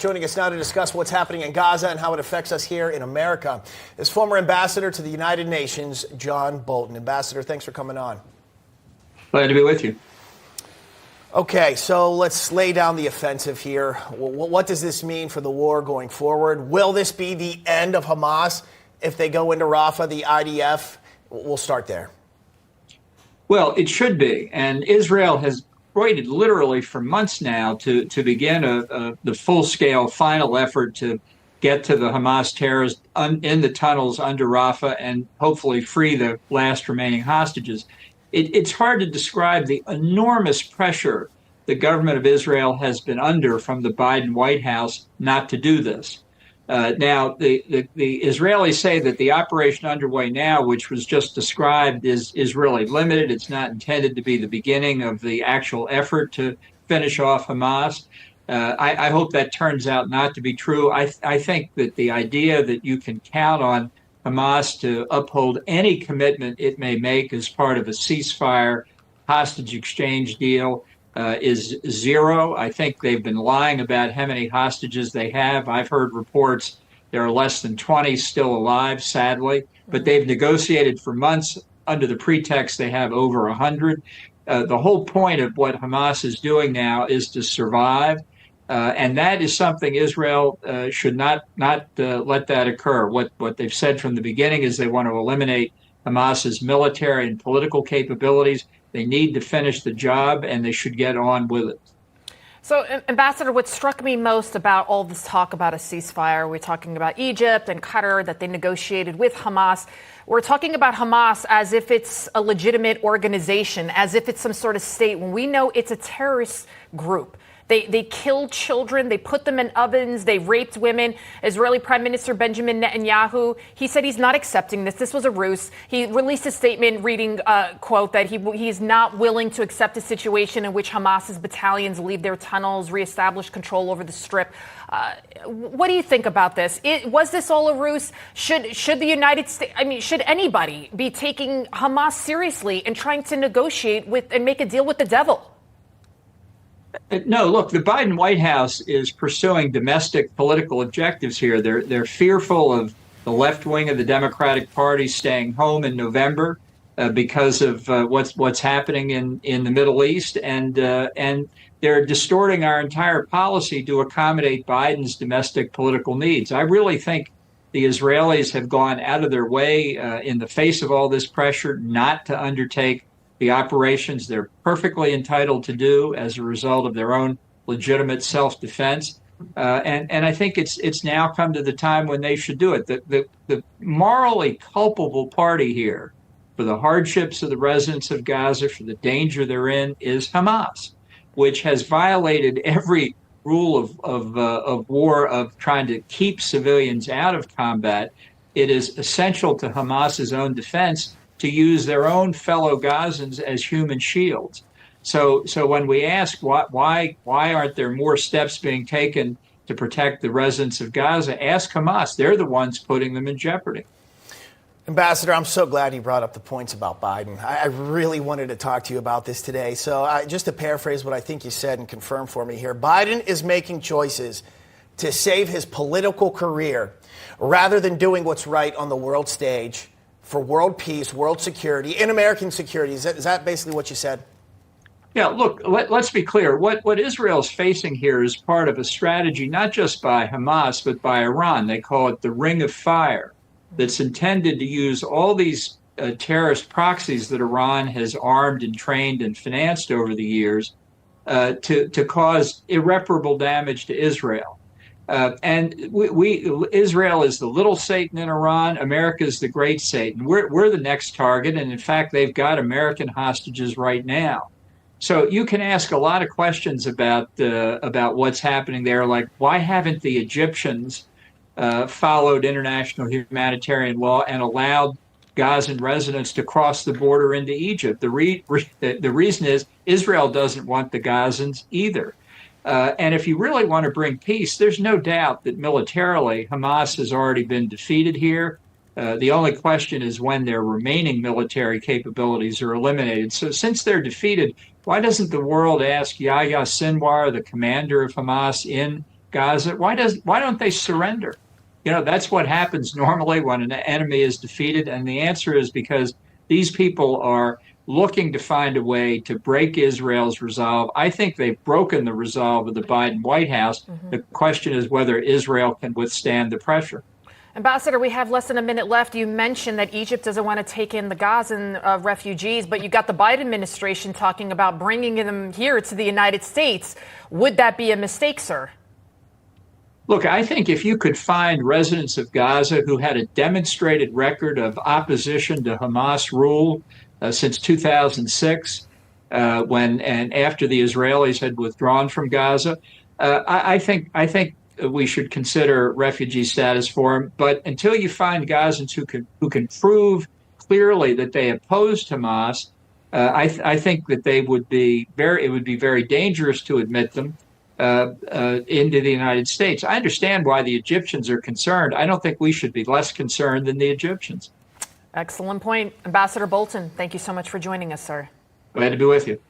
Joining us now to discuss what's happening in Gaza and how it affects us here in America is former ambassador to the United Nations, John Bolton. Ambassador, thanks for coming on. Glad to be with you. Okay, so let's lay down the offensive here. What does this mean for the war going forward? Will this be the end of Hamas if they go into Rafah, the IDF? We'll start there. Well, it should be. And Israel has waited literally for months now to begin the full-scale final effort to get to the Hamas terrorists in the tunnels under Rafah and hopefully free the last remaining hostages. It's hard to describe the enormous pressure the government of Israel has been under from the Biden White House not to do this. Now, the Israelis say that the operation underway now, which was just described, is really limited. It's not intended to be the beginning of the actual effort to finish off Hamas. I hope that turns out not to be true. I think that the idea that you can count on Hamas to uphold any commitment it may make as part of a ceasefire hostage exchange deal is zero. I think they've been lying about how many hostages they have. I've heard reports there are less than 20 still alive, sadly, but they've negotiated for months under the pretext they have over 100. The whole point of what Hamas is doing now is to survive, and that is something Israel should not let that occur. What they've said from the beginning is they want to eliminate Hamas's military and political capabilities. They need to finish the job, and they should get on with it. So, Ambassador, what struck me most about all this talk about a ceasefire, we're talking about Egypt and Qatar, that they negotiated with Hamas. We're talking about Hamas as if it's a legitimate organization, as if it's some sort of state, when we know it's a terrorist group. They killed children. They put them in ovens. They raped women. Israeli Prime Minister Benjamin Netanyahu, he said he's not accepting this. This was a ruse. He released a statement reading, quote, that he's not willing to accept a situation in which Hamas's battalions leave their tunnels, reestablish control over the Strip. What do you think about this? Was this all a ruse? Should the United States, should anybody be taking Hamas seriously and trying to negotiate with and make a deal with the devil? No, look, the Biden White House is pursuing domestic political objectives here. They're fearful of the left wing of the Democratic Party staying home in November because of what's happening in the Middle East, and they're distorting our entire policy to accommodate Biden's domestic political needs. I really think the Israelis have gone out of their way in the face of all this pressure not to undertake the operations they're perfectly entitled to do as a result of their own legitimate self-defense. And I think it's now come to the time when they should do it. The morally culpable party here for the hardships of the residents of Gaza, for the danger they're in, is Hamas, which has violated every rule of war, of trying to keep civilians out of combat. It is essential to Hamas's own defense to use their own fellow Gazans as human shields. So when we ask why aren't there more steps being taken to protect the residents of Gaza, ask Hamas. They're the ones putting them in jeopardy. Ambassador, I'm so glad you brought up the points about Biden. I really wanted to talk to you about this today. So just to paraphrase what I think you said and confirm for me here, Biden is making choices to save his political career rather than doing what's right on the world stage for world peace, world security, and American security. Is that basically what you said? Yeah, look, let's be clear. What Israel's facing here is part of a strategy, not just by Hamas, but by Iran. They call it the Ring of Fire, that's intended to use all these terrorist proxies that Iran has armed and trained and financed over the years to cause irreparable damage to Israel. And Israel is the little Satan in Iran. America is the great Satan. We're the next target, and in fact, they've got American hostages right now. So you can ask a lot of questions about what's happening there, like why haven't the Egyptians followed international humanitarian law and allowed Gazan residents to cross the border into Egypt? The reason is Israel doesn't want the Gazans either. And if you really want to bring peace, there's no doubt that militarily Hamas has already been defeated here. The only question is when their remaining military capabilities are eliminated. So since they're defeated, why doesn't the world ask Yahya Sinwar, the commander of Hamas in Gaza, why don't they surrender? That's what happens normally when an enemy is defeated. And the answer is because these people are looking to find a way to break Israel's resolve. I think they've broken the resolve of the Biden White House. The question is whether Israel can withstand the pressure. Ambassador, we have less than a minute left. You mentioned that Egypt doesn't want to take in the Gazan refugees, but you got the Biden administration talking about bringing them here to the United States. Would that be a mistake, sir? Look, I think if you could find residents of Gaza who had a demonstrated record of opposition to Hamas rule since 2006, when and after the Israelis had withdrawn from Gaza, I think we should consider refugee status for them. But until you find Gazans who can prove clearly that they opposed Hamas, I think that it would be very dangerous to admit them into the United States. I understand why the Egyptians are concerned. I don't think we should be less concerned than the Egyptians. Excellent point. Ambassador Bolton, thank you so much for joining us, sir. Glad to be with you.